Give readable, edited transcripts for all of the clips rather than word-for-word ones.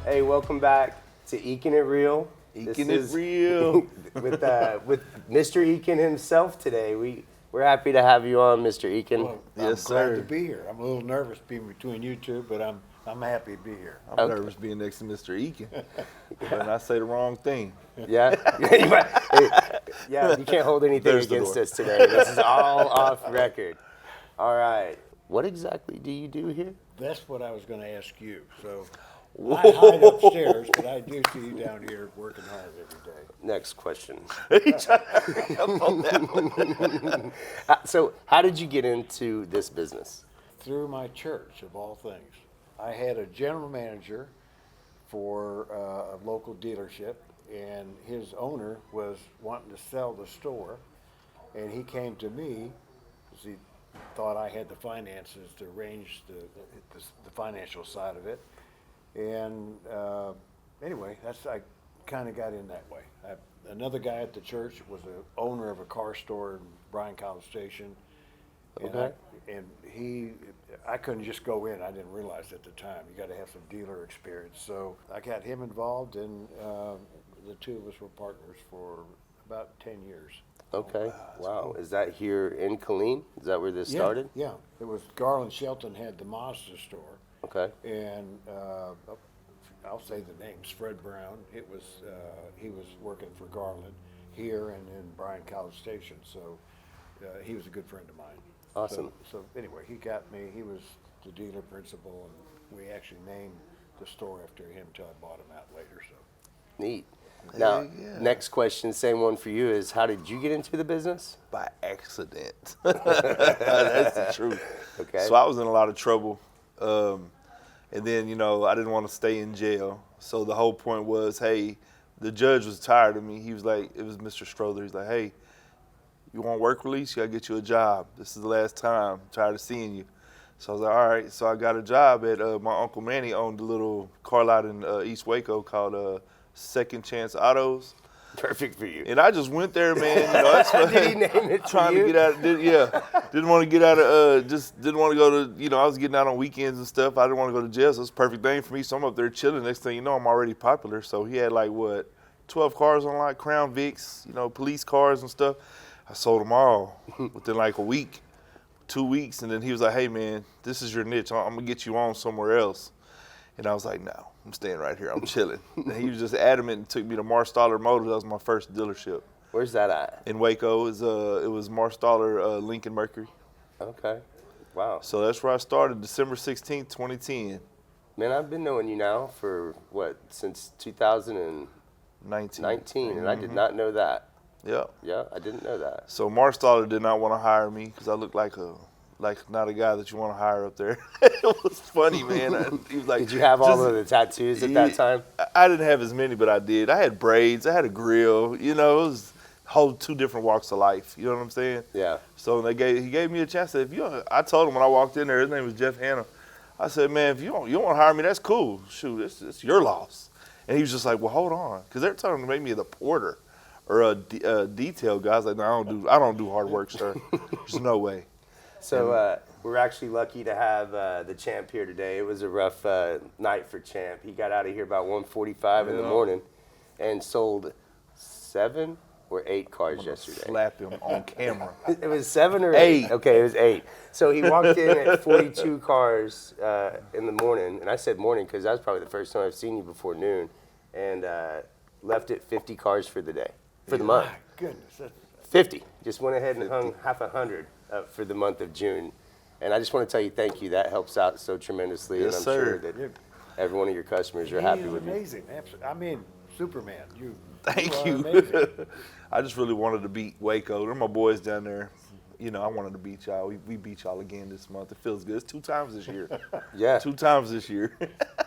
Hey, welcome back to Eakin It Real. Eakin It Real. with Mr. Eakin himself today. We're happy to have you on, Mr. Eakin. Well, Yes, I'm glad sir. to be here. I'm a little nervous being between you two, but I'm happy to be here. I'm nervous being next to Mr. Eakin. And I say the wrong thing. Yeah? Yeah, you can't hold anything There's the against door. us today. This is all off record. All right. What exactly do you do here? That's what I was going to ask you. So I hide upstairs, but I do see you down here working hard every day. Next question. He tried to hurry up on that one. So, how did you get into this business? Through my church, of all things. I had a general manager for a local dealership, and his owner was wanting to sell the store, and he came to me because he thought I had the finances to arrange the financial side of it. And anyway, I kind of got in that way. Another guy at the church was the owner of a car store in Bryan College Station. Okay. And I couldn't just go in. I didn't realize at the time. You got to have some dealer experience. So I got him involved, and the two of us were partners for about 10 years. Okay. Wow. Is that here in Killeen? Is that where this started? Yeah. It was Garland Shelton had the Mazda store. Okay. And I'll say the names. Fred Brown. He was working for Garland here and in Bryan College Station. So he was a good friend of mine. Awesome. So anyway, he got me. He was the dealer principal, and we actually named the store after him until I bought him out later. So Neat. Now, Yeah. next question, same one for you, is how did you get into the business? By accident. That's the truth. Okay. So I was in a lot of trouble. And then, I didn't want to stay in jail. So the whole point was, hey, the judge was tired of me. He was like, it was Mr. Strother. He's like, hey, you want work release? You got to get you a job. This is the last time. I'm tired of seeing you. So I was like, all right. So I got a job at, my Uncle Manny owned a little car lot in East Waco called Second Chance Autos. Perfect for you. And I just went there, man. That's what, Did he name it trying for to you? get out. Didn't want to get out of. Just didn't want to go to. I was getting out on weekends and stuff. I didn't want to go to jail, so it's a perfect thing for me. So I'm up there chilling. Next thing you know, I'm already popular. So he had 12 cars on like Crown Vics, police cars and stuff. I sold them all within like a week, 2 weeks, and then he was like, "Hey man, this is your niche. I'm gonna get you on somewhere else." And I was like, "No, I'm staying right here. I'm chilling." And he was just adamant and took me to Marstaller Motors. That was my first dealership Where's that at? in Waco. It was Marstaller Lincoln Mercury. Okay. Wow. So that's where I started, December 16th, 2010. Man, I've been knowing you now for, since 2019, 19. and I did not know that. Yeah. Yeah, I didn't know that. So Marstaller did not want to hire me because I looked like not a guy that you want to hire up there. It was funny, man. He was like, Did you have all of the tattoos at that time? I didn't have as many, but I did. I had braids. I had a grill. It was whole two different walks of life. You know what I'm saying? Yeah. So he gave me a chance. I told him when I walked in there, his name was Jeff Hanna. I said, man, if you don't want to hire me, that's cool. Shoot, it's your loss. And he was just like, well, hold on, because they're trying to make me the porter or a detail guy. I was like, no, I don't do hard work, sir. There's no way. So we're actually lucky to have the Champ here today. It was a rough night for Champ. He got out of here about 1:45 in the morning and sold 7 or 8 cars yesterday. Slap him on camera. It was 7 or 8. 8. Okay, it was 8. So he walked in at 42 cars in the morning, and I said morning because that was probably the first time I've seen you before noon, and left at 50 cars for the day, for the month. my goodness, 50. Just went ahead and hung half 100 for the month of June. And I just want to tell you thank you. That helps out so tremendously, Yes, and I'm sir. sure that every one of your customers are happy with you. amazing. Absolutely. I mean, Superman. Thank are you. amazing. I just really wanted to beat Waco. They're my boys down there. I wanted to beat y'all. We beat y'all again this month. It feels good. It's 2 times this year. Yeah, 2 times this year.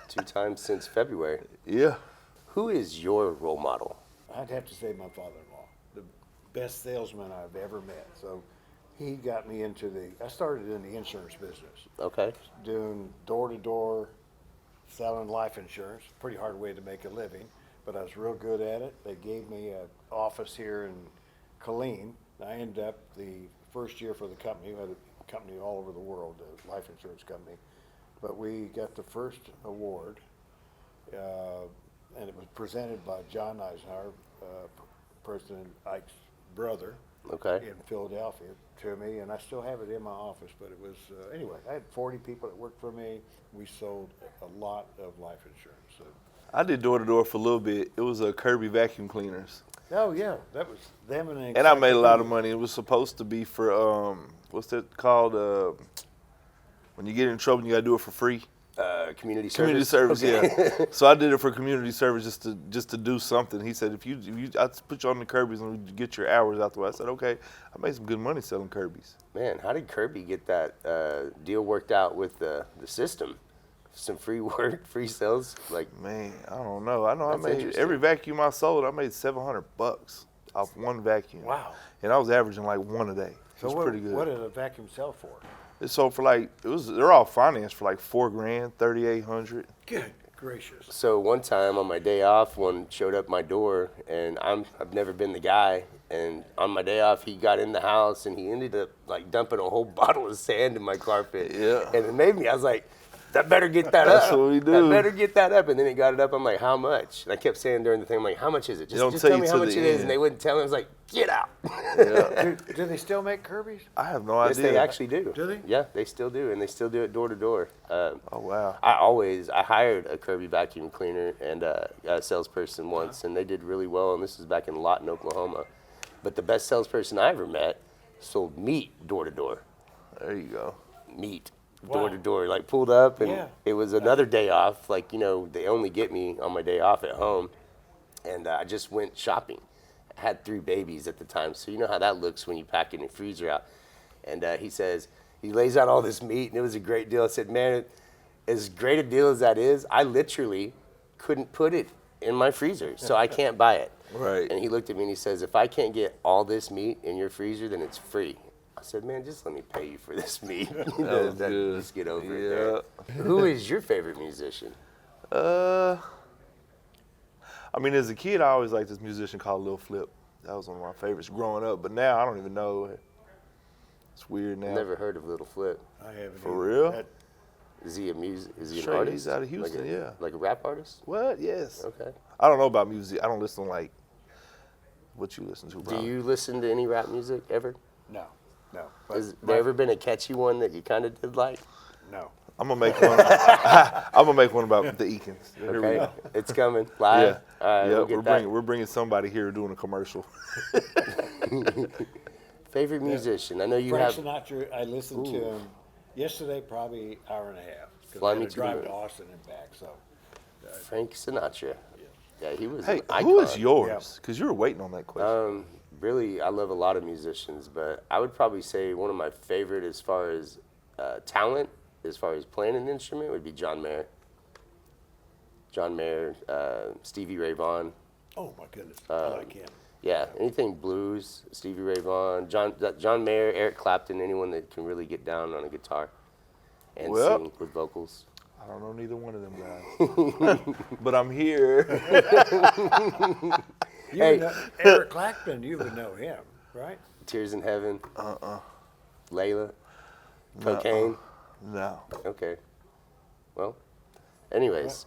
2 times since February. Yeah. Who is your role model? I'd have to say my father-in-law, the best salesman I've ever met. So he got me into I started in the insurance business, Okay. doing door-to-door, selling life insurance. Pretty hard way to make a living, but I was real good at it. They gave me an office here in Killeen. I ended up the first year for the company. We had a company all over the world, a life insurance company. But we got the first award and it was presented by John Eisenhower, President Ike's brother, Okay. in Philadelphia, to me, and I still have it in my office. But it was anyway. I had 40 people that worked for me. We sold a lot of life insurance. So. I did door to door for a little bit. It was a Kirby vacuum cleaners. Oh yeah, that was them And I made a lot of money. It was supposed to be for what's that called? When you get in trouble, you gotta do it for free. Community service. Community service, Okay. yeah. So I did it for community service just to do something. He said, if you I put you on the Kirby's and we get your hours out the way. I said, okay. I made some good money selling Kirby's. Man, how did Kirby get that deal worked out with the system? Some free work, free sales, like. Man, I don't know. I know I That's made interesting. every vacuum I sold. I made $700 off one vacuum. Wow. And I was averaging like one a day. So It's what, pretty good. what did a vacuum sell for? It sold for they're all financed for like $4,000, $3,800. Good gracious. So one time on my day off, one showed up my door, and I've never been the guy. And on my day off, he got in the house, and he ended up like dumping a whole bottle of sand in my carpet. Yeah. And it made me. I was like, that better get that That's up. what we do. That better get that up. And then he got it up. I'm like, how much? And I kept saying during the thing, I'm like, how much is it? don't Just tell tell you me how till much the it is. end. And they wouldn't tell me. I was like, get out. Yeah. Do they still make Kirby's? I have no Yes, idea. they actually do. Do they? Yeah, they still do, and they still do it door to door. Oh, wow. I hired a Kirby vacuum cleaner and a salesperson once, and they did really well. And this was back in Lawton, Oklahoma. But the best salesperson I ever met sold meat door to door. There you go. Meat Wow. door to door. Like pulled up, and Yeah. it was another day off. Like, you know, they only get me on my day off at home, and I just went shopping. I had 3 babies at the time, so you know how that looks when you pack it in the freezer out. And he lays out all this meat, and it was a great deal. I said, man, as great a deal as that is, I literally couldn't put it in my freezer, so I can't buy it. Right. And he looked at me and he says, if I can't get all this meat in your freezer, then it's free. I said, man, just let me pay you for this meat. was good. Just get over it Yeah. there. Who is your favorite musician? I mean, as a kid, I always liked this musician called Lil Flip. That was one of my favorites growing up. But now I don't even know. It's weird now. Never heard of Little Flip. I haven't. For either. real? That- Is he Is he an Straight, artist? he's out of Houston, like yeah. Like a rap artist? What? Yes. Okay. I don't know about music. I don't listen to like what you listen to, bro. Do you listen to any rap music ever? no. Has there ever been a catchy one that you kind of did like? No. I'm gonna make one. I'm gonna make one about the Eakins. Here we Okay, go. it's coming live. Yeah. All right, yeah. we'll get We're bringing somebody here doing a commercial. Favorite musician? I know you Frank have. Sinatra, I listened to him yesterday, probably an hour and a half. Because Fly I had Me to to the drive Moon. to Austin and back. So Frank Sinatra. Yeah, he was Hey, an icon. who is yours? Because you were waiting on that question. Really, I love a lot of musicians, but I would probably say one of my favorite as far as talent, as far as playing an instrument, would be John Mayer. John Mayer, Stevie Ray Vaughan. oh my goodness, I like him. Yeah, anything blues, Stevie Ray Vaughan, John Mayer, Eric Clapton, anyone that can really get down on a guitar and Well. sing with vocals. I don't know neither one of them guys, but I'm here. You Hey. would know, Eric Clapton, you would know him, right? Tears in Heaven. Layla. Cocaine. No. Okay. Well, anyways,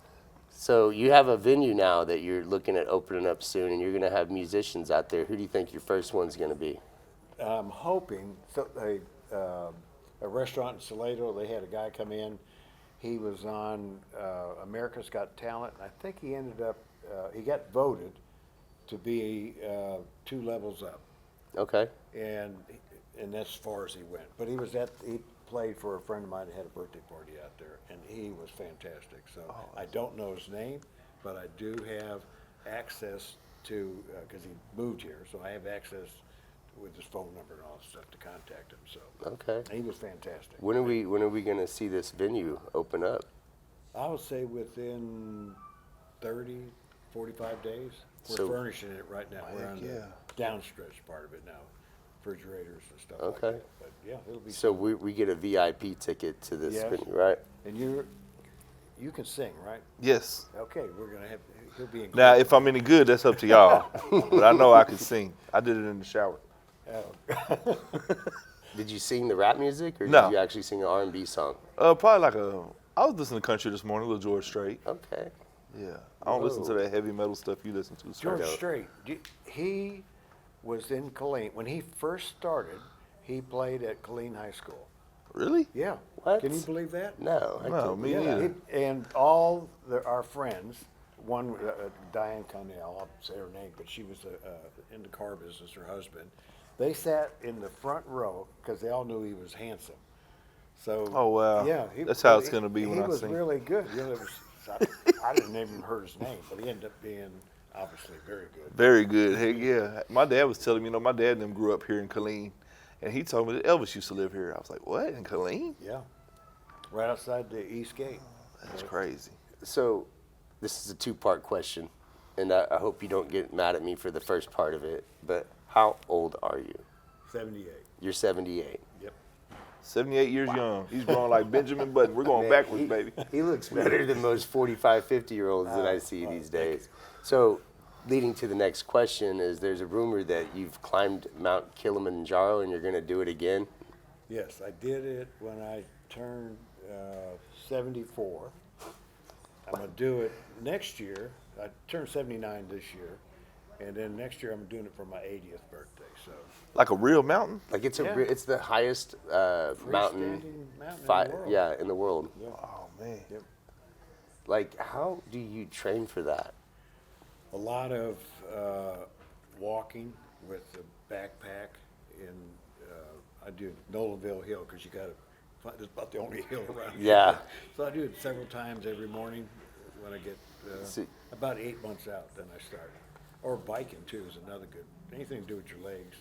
so you have a venue now that you're looking at opening up soon, and you're going to have musicians out there. Who do you think your first one's going to be? I'm hoping, a restaurant in Salado, they had a guy come in. He was on America's Got Talent. And I think he ended up, he got voted to be 2 levels up. Okay. And that's as far as he went. But he played for a friend of mine that had a birthday party out there, and he was fantastic. So I don't know his name, but I do have access to, because he moved here, so I have access with his phone number and all that stuff to contact him. So Okay. he was fantastic. When are we going to see this venue open up? I would say within 30, 45 days. We're So- furnishing it right now. We're Heck on yeah. the downstretch part of it now, refrigerators and stuff like Okay. that. But yeah, it'll be. So we get a VIP ticket to this Yes. venue, right? And you can sing, right? Yes. Okay, we're gonna have. He'll be included. Now, if I'm any good, that's up to y'all. But I know I can sing. I did it in the shower. Oh. Did you sing the rap music, or No. did you actually sing an R&B song? Probably like I was listening to country this morning, Little George Strait. Okay. Yeah, I don't listen to that heavy metal stuff you listen to. George Strait, he was in Killeen. When he first started, he played at Killeen High School. Really? Yeah. What? Can you believe that? No, No, me neither. And all our friends, one, Diane Connell, I'll say her name, but she was in the car business, her husband. They sat in the front row because they all knew he was handsome. So, Oh, wow. Yeah. That's how it's going to be when I He was sing. really good. You know, I didn't even heard his name, but he ended up being obviously very good. Very good. Heck yeah. My dad was telling me, my dad and them grew up here in Killeen, and he told me that Elvis used to live here. I was like, what, in Killeen? Yeah. Right outside the East Gate. That's crazy. So, this is a two-part question, and I hope you don't get mad at me for the first part of it, but how old are you? 78. You're 78. Yep. 78 years young. He's growing like Benjamin Button. We're going Man, backwards, baby. He looks better than most 45, 50-year-olds that I see these days. So, leading to the next question is there's a rumor that you've climbed Mount Kilimanjaro and you're going to do it again. Yes, I did it when I turned 74. I'm going to do it next year. I turned 79 this year. And then next year I'm doing it for my 80th birthday. So Like a real mountain? Like it's Yeah. it's the highest mountain, freestanding mountain in the world. yeah, in the world. Oh, man. Yep. Like, how do you train for that? A lot of walking with a backpack. I do Nolanville Hill because you got to find, it's about the only hill around here. Yeah. So I do it several times every morning when I get See- about 8 months out. Then I start. Or biking too is another good. Anything to do with your legs.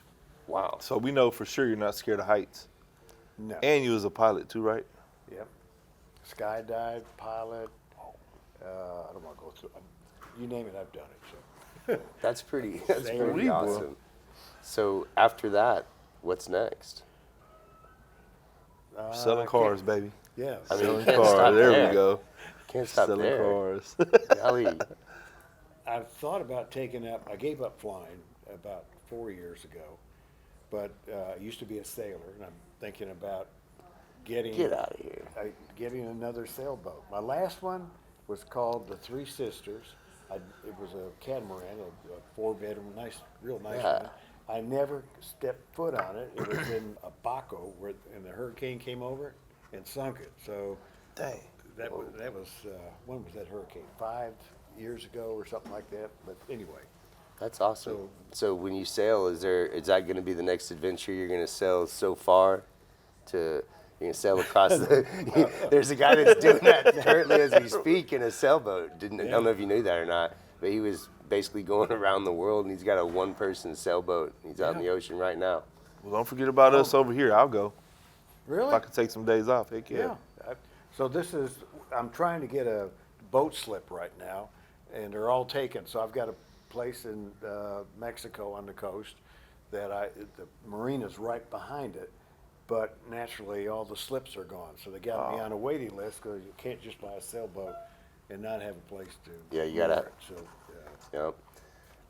Wow. So we know for sure you're not scared of heights. No. And you was a pilot too, right? Yep. Skydive, pilot. I don't want to go through. You name it, I've done it. So. That's pretty Unbelievable. awesome. So after that, what's next? Selling cars, baby. Yeah. I mean, Selling you can't cars. stop There there. we go. Can't stop Selling there. cars. Golly. I've thought about taking up. I gave up flying about 4 years ago, but I used to be a sailor, and I'm thinking about getting Get out of here. getting another sailboat. My last one was called the Three Sisters. It was a catamaran, a 4-bedroom, real nice Yeah. one. I never stepped foot on it. It was in a Waco, and the hurricane came over and sunk it. So Dang. that was when was that hurricane? 5 years ago or something like that. But anyway, That's awesome. So when you sail, is that going to be the next adventure? You're going to sail so far to you're going to sail across the. There's a guy that's doing that currently as we speak in a sailboat. I don't know if you knew that or not, but he was basically going around the world, and he's got a one-person sailboat. He's out in the ocean right now. Well, don't forget about us over here. I'll go. really? If I could take some days off, heck yeah. So I'm trying to get a boat slip right now, and they're all taken. So I've got a place in Mexico on the coast that the marina's right behind it, but naturally all the slips are gone. So they got me on a waiting list because you can't just buy a sailboat and not have a place to. Yeah, you gotta- moor it. So Yep.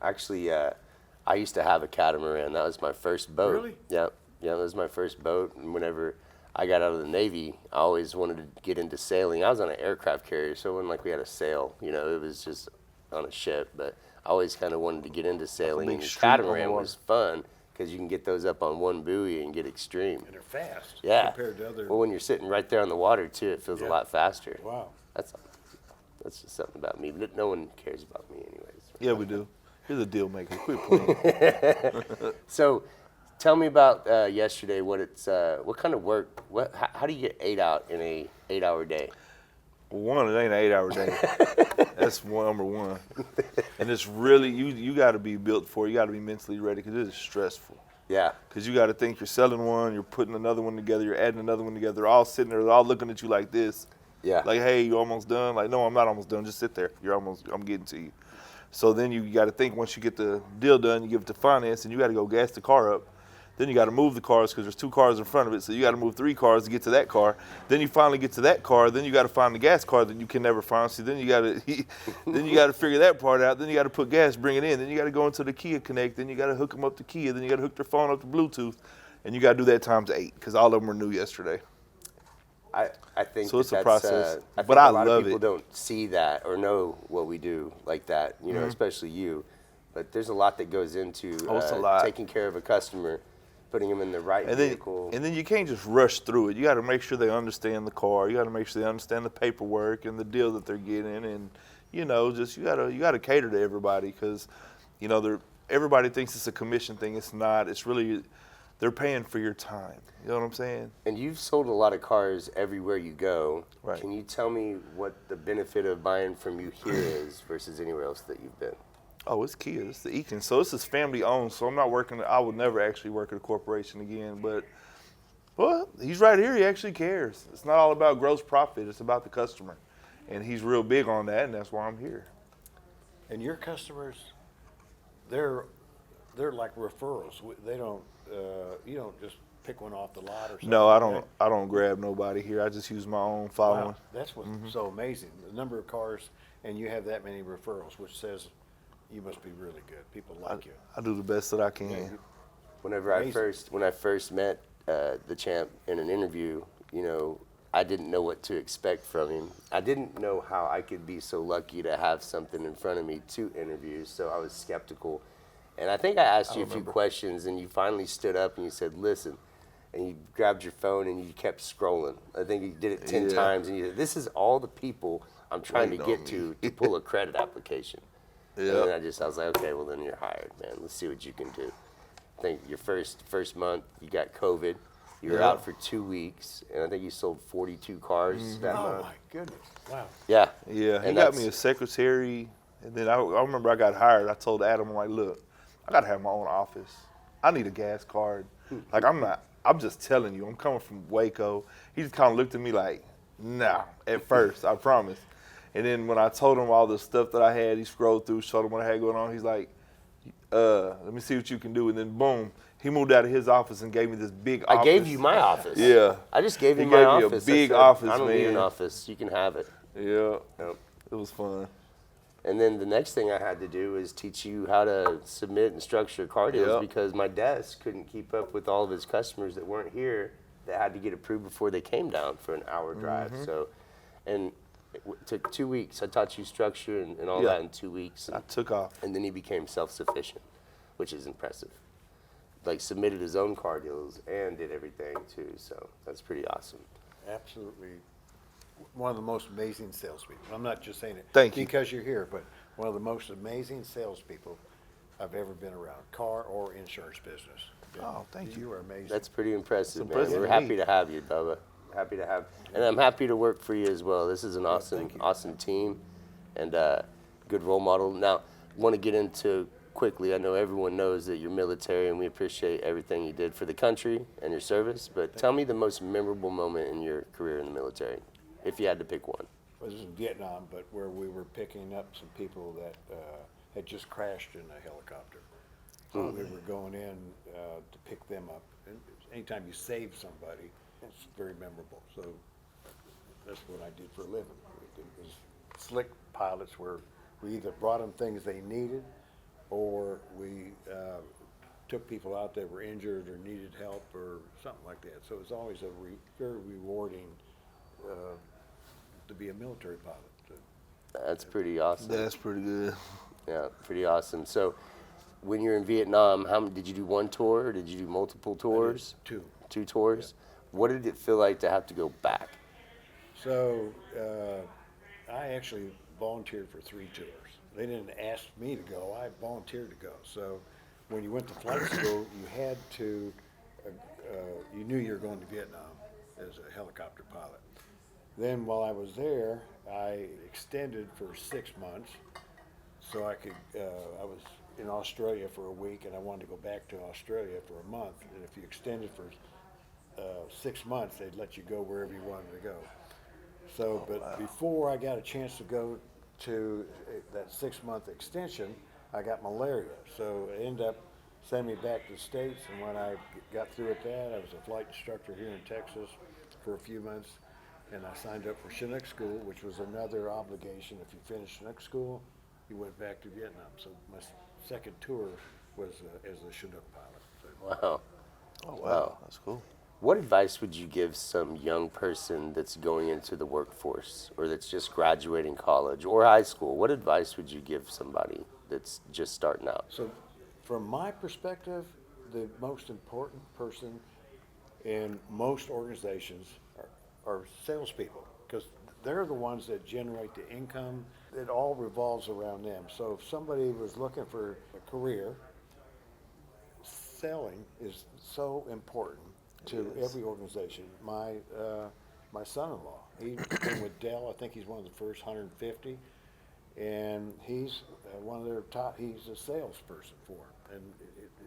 Actually, I used to have a catamaran. That was my first boat. Really? Yep. Yeah, that was my first boat. And whenever I got out of the Navy, I always wanted to get into sailing. I was on an aircraft carrier, so it wasn't like we had a sail. You know, it was just on a ship. But I always kind of wanted to get into sailing. big And street on the catamaran water. was fun because you can get those up on one buoy and get extreme. and they're fast Yeah. compared to other. Well, when you're sitting right there on the water too, it feels a lot faster. Wow. That's just something about me. But no one cares about me, anyways. Yeah, we do. Here's a deal maker. Quit playing. So, tell me about yesterday. What kind of work? How do you get 8 out in a 8-hour day? One, it ain't an 8-hour day. That's number one. And it's really, you got to be built for it. You got to be mentally ready because it is stressful. Yeah. Because you got to think you're selling one, you're putting another one together, you're adding another one together. They're all sitting there, they're all looking at you like this. Yeah. Like, hey, you almost done? Like, no, I'm not almost done. Just sit there. I'm getting to you. So then you got to think once you get the deal done, you give it to finance, and you got to go gas the car up. Then you got to move the cars because there's 2 cars in front of it. So you got to move 3 cars to get to that car. Then you finally get to that car. Then you got to find the gas car that you can never find. So then you got to figure that part out. Then you got to put gas, bring it in. Then you got to go into the Kia Connect. Then you got to hook them up to Kia. Then you got to hook their phone up to Bluetooth, and you got to do that times 8 because all of them were new yesterday. I think So it's a that's, process, I but think I a lot love of people it. don't see that or know what we do like that, you know, especially you. But there's a lot that goes into Oh, it's a lot. taking care of a customer, putting them in the right vehicle. And then you can't just rush through it. You got to make sure they understand the car. You got to make sure they understand the paperwork and the deal that they're getting, and you know, just you got to cater to everybody because, you know, everybody thinks it's a commission thing. It's not. It's really they're paying for your time. You know what I'm saying? And you've sold a lot of cars everywhere you go. Right. Can you tell me what the benefit of buying from you here is versus anywhere else that you've been? Oh, it's Kia. It's the Eakin. So this is family owned. So I'm not working. I would never actually work at a corporation again. But well, he's right here. He actually cares. It's not all about gross profit. It's about the customer, and he's real big on that, and that's why I'm here. And your customers, they're like referrals. They don't, you don't just pick one off the lot or something. No, I like don't. that? I don't grab nobody here. I just use my own following. Wow, that's what's so amazing. The number of cars, and you have that many referrals, which says you must be really good. People like you. I do the best that I can. Whenever when I first met the champ in an interview, you know, I didn't know what to expect from him. I didn't know how I could be so lucky to have something in front of me to interview, so I was skeptical. And I think I asked you a few questions, and you finally stood up and you said, "Listen," and you grabbed your phone and you kept scrolling. I think you did it 10 times, and you said, "This is all the people I'm trying to get to pull a credit application." Yeah. And I was like, okay, well then you're hired, man. Let's see what you can do. I think your first month you got COVID. You were out for 2 weeks, and I think you sold 42 cars that Oh month. my goodness! Wow. Yeah. Yeah, he And got that's- me a secretary, and then I remember I got hired. I told Adam, I'm like, look, I got to have my own office. I need a gas card. Like, I'm just telling you, I'm coming from Waco. He just kind of looked at me like, nah, at first, I promise. And then when I told him all the stuff that I had, he scrolled through, showed him what I had going on. He's like, let me see what you can do. And then boom, he moved out of his office and gave me this big office. I gave you my office. Yeah. I just gave you He my gave me a office. big I said, office, I don't need an man. office. You can have it. Yeah, Yep. it was fun. And then the next thing I had to do is teach you how to submit and structure car deals Yep. because my desk couldn't keep up with all of his customers that weren't here that had to get approved before they came down for an hour drive. So, and it took 2 weeks. I taught you structure and all Yeah. that in 2 weeks. I took off. And then he became self-sufficient, which is impressive. Like submitted his own car deals and did everything too. So that's pretty awesome. Absolutely. One of the most amazing salespeople. I'm not just saying it Thank you. because you're here, but one of the most amazing salespeople I've ever been around, car or insurance business. Oh, thank you. You are amazing. That's pretty impressive, It's man. impressive We're to happy me. to have you, Bubba. Happy to have, and I'm happy to work for you as well. This is an awesome team, and good role model. Now, want to get into quickly. I know everyone knows that you're military, and we appreciate everything you did for the country and your service. But tell me the most memorable moment in your career in the military, if you had to pick one. Well, this is in Vietnam, but where we were picking up some people that had just crashed in a helicopter. We were going in to pick them up. And anytime you save somebody, it's very memorable. So that's what I did for a living. It was slick pilots where we either brought them things they needed or we took people out that were injured or needed help or something like that. So it was always a very rewarding to be a military pilot. That's pretty awesome. That's pretty good. Yeah, pretty awesome. So, when you're in Vietnam, did you do one tour or did you do multiple tours? Two. 2 tours. What did it feel like to have to go back? So I actually volunteered for 3 tours. They didn't ask me to go. I volunteered to go. So when you went to flight school, you had to, you knew you were going to Vietnam as a helicopter pilot. Then while I was there, I extended for 6 months so I could, I was in Australia for a week and I wanted to go back to Australia for a month. And if you extended for 6 months, they'd let you go wherever you wanted to go. So, but before I got a chance to go to that 6-month extension, I got malaria. So it ended up sending me back to the States. And when I got through with that, I was a flight instructor here in Texas for a few months. And I signed up for Chinook School, which was another obligation. If you finished Chinook School, you went back to Vietnam. So my second tour was as a Chinook pilot. So, Wow. Oh, wow. That's cool. What advice would you give some young person that's going into the workforce or that's just graduating college or high school? What advice would you give somebody that's just starting out? So, from my perspective, the most important person in most organizations are salespeople, because they're the ones that generate the income. It all revolves around them. So if somebody was looking for a career, selling is so important to every organization. My son-in-law, he's been with Dell. I think he's one of the first 150, and he's one of their top. He's a salesperson for them, and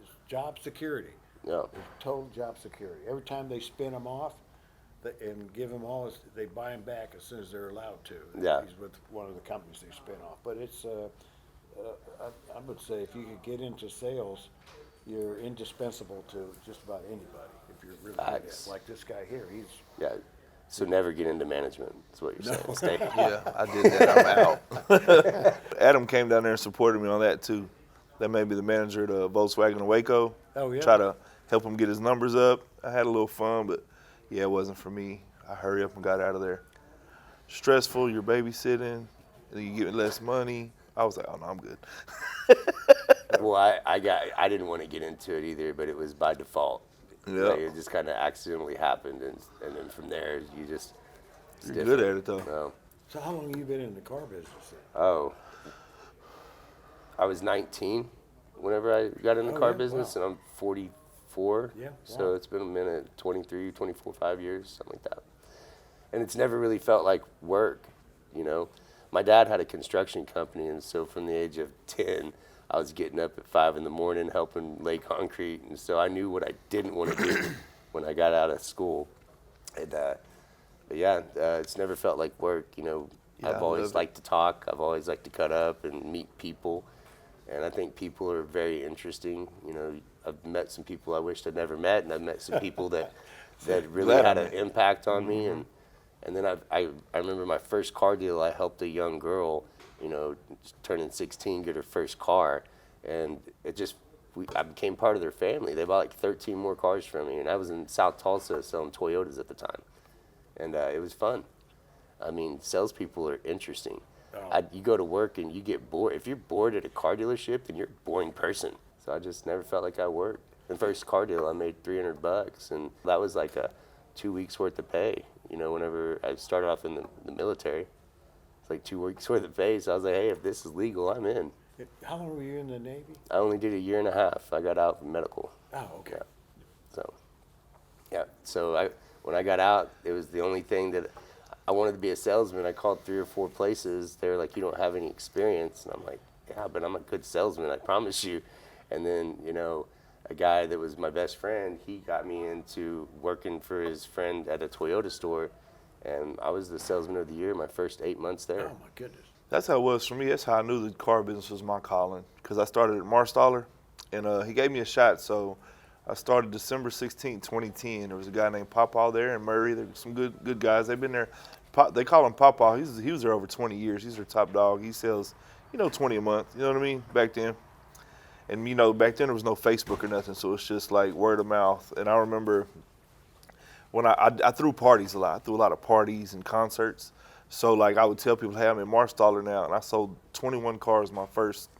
it's job security. Yeah. It's total job security. Every time they spin them off and give them all, they buy them back as soon as they're allowed to. Yeah. He's with one of the companies they spin off. But it's, I would say if you could get into sales, you're indispensable to just about anybody if you're really good at it. Like this guy here, he's. Yeah. So never get into management. That's what you're saying. Stay. Yeah, I did that. I'm out. Adam came down there and supported me on that too. That made me the manager of the Volkswagen in Waco. Oh, yeah. Try to help him get his numbers up. I had a little fun, but yeah, it wasn't for me. I hurried up and got out of there. Stressful, you're babysitting, and you get less money. I was like, oh no, I'm good. Well, I didn't want to get into it either, but it was by default. Yeah. Like, it just kind of accidentally happened, and then from there, you just. You're good at it though. No. So how long have you been in the car business then? Oh. I was 19 whenever I got in the car yeah? business, Wow. and I'm 44. Yeah, So wow. it's been a minute, 23, 24, 5 years, something like that. And it's never really felt like work, you know. My dad had a construction company, and so from the age of 10, I was getting up at 5 in the morning helping lay concrete, and so I knew what I didn't want to do when I got out of school. And, but yeah, it's never felt like work, you know. Yeah, I've I always love it. liked to talk. I've always liked to cut up and meet people. And I think people are very interesting. You know, I've met some people I wished I'd never met, and I've met some people that really Glad I had an met. impact on me. And then I remember my first car deal. I helped a young girl, you know, turning 16, get her first car, and I became part of their family. They bought like 13 more cars from me, and I was in South Tulsa selling Toyotas at the time, and it was fun. I mean, salespeople are interesting. Oh. You go to work and you get bored. If you're bored at a car dealership, then you're a boring person. So I just never felt like I worked. The first car deal, I made $300, and that was like a 2 weeks worth of pay. You know, whenever I started off in the military, it's like 2 weeks worth of pay. So I was like, hey, if this is legal, I'm in. How long were you in the Navy? I only did a year and a half. I got out from medical. Oh, okay. So when I got out, it was the only thing that I wanted to be a salesman. I called 3 or 4 places. They were like, you don't have any experience. And I'm like, yeah, but I'm a good salesman, I promise you. And then, you know, a guy that was my best friend, he got me into working for his friend at a Toyota store. And I was the salesman of the year my first 8 months there. Oh, my goodness. That's how it was for me. That's how I knew the car business was my calling. Because I started at Marstaller, and he gave me a shot. So I started December 16, 2010. There was a guy named Pawpaw there and Murray. There were some good guys. They've been there. They call him Pawpaw. He was there over 20 years. He's their top dog. He sells, 20 a month. You know what I mean? Back then. And, back then there was no Facebook or nothing. So it's just like word of mouth. And I remember when I threw parties a lot. I threw a lot of parties and concerts. So, like, I would tell people, hey, I'm in Marstaller now, and I sold 21 cars my first,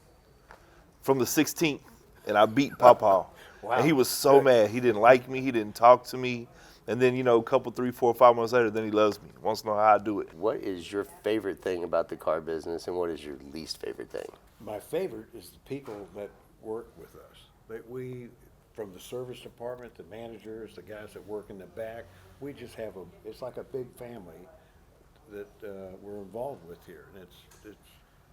from the 16th, and I beat Pawpaw. Wow. And he was so mad. He didn't like me. He didn't talk to me. And then, a couple, 3, 4, 5 months later, then he loves me. Wants to know how I do it. What is your favorite thing about the car business, and what is your least favorite thing? My favorite is the people that work with us. That we, from the service department, the managers, the guys that work in the back, we just have it's like a big family that we're involved with here. And it's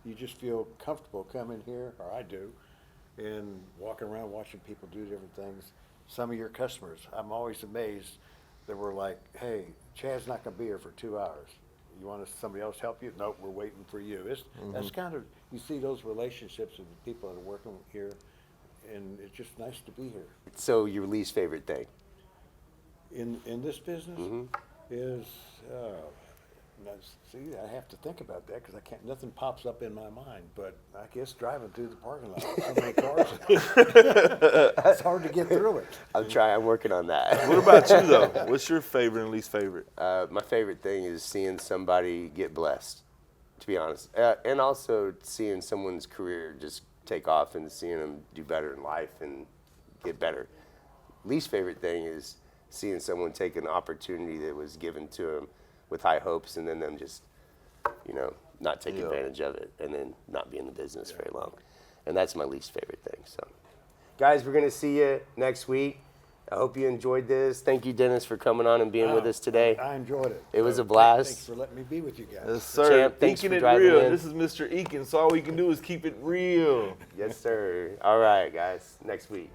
you just feel comfortable coming here, or I do, and walking around watching people do different things. Some of your customers, I'm always amazed that we're like, hey, Chad's not going to be here for 2 hours. You want somebody else help you? Nope, we're waiting for you. That's kind of, you see those relationships with the people that are working here, and it's just nice to be here. So your least favorite thing? In this business is See, I have to think about that because I can't. Nothing pops up in my mind. But I guess driving through the parking lot, so many cars, it's hard to get through it. I'm working on that. What about you though? What's your favorite and least favorite? My favorite thing is seeing somebody get blessed, to be honest, and also seeing someone's career just take off and seeing them do better in life and get better. Least favorite thing is seeing someone take an opportunity that was given to them with high hopes and then them just, not take advantage of it and then not be in the business very long. And that's my least favorite thing. So, guys, we're going to see you next week. I hope you enjoyed this. Thank you, Dennis, for coming on and being with us today. I enjoyed it. It was a blast. Thanks for letting me be with you guys. Yes, sir. Champ, thanks Eakin for driving real. in. This is Mr. Eakin, so all we can do is keep it real. Yes, sir. All right, guys. Next week.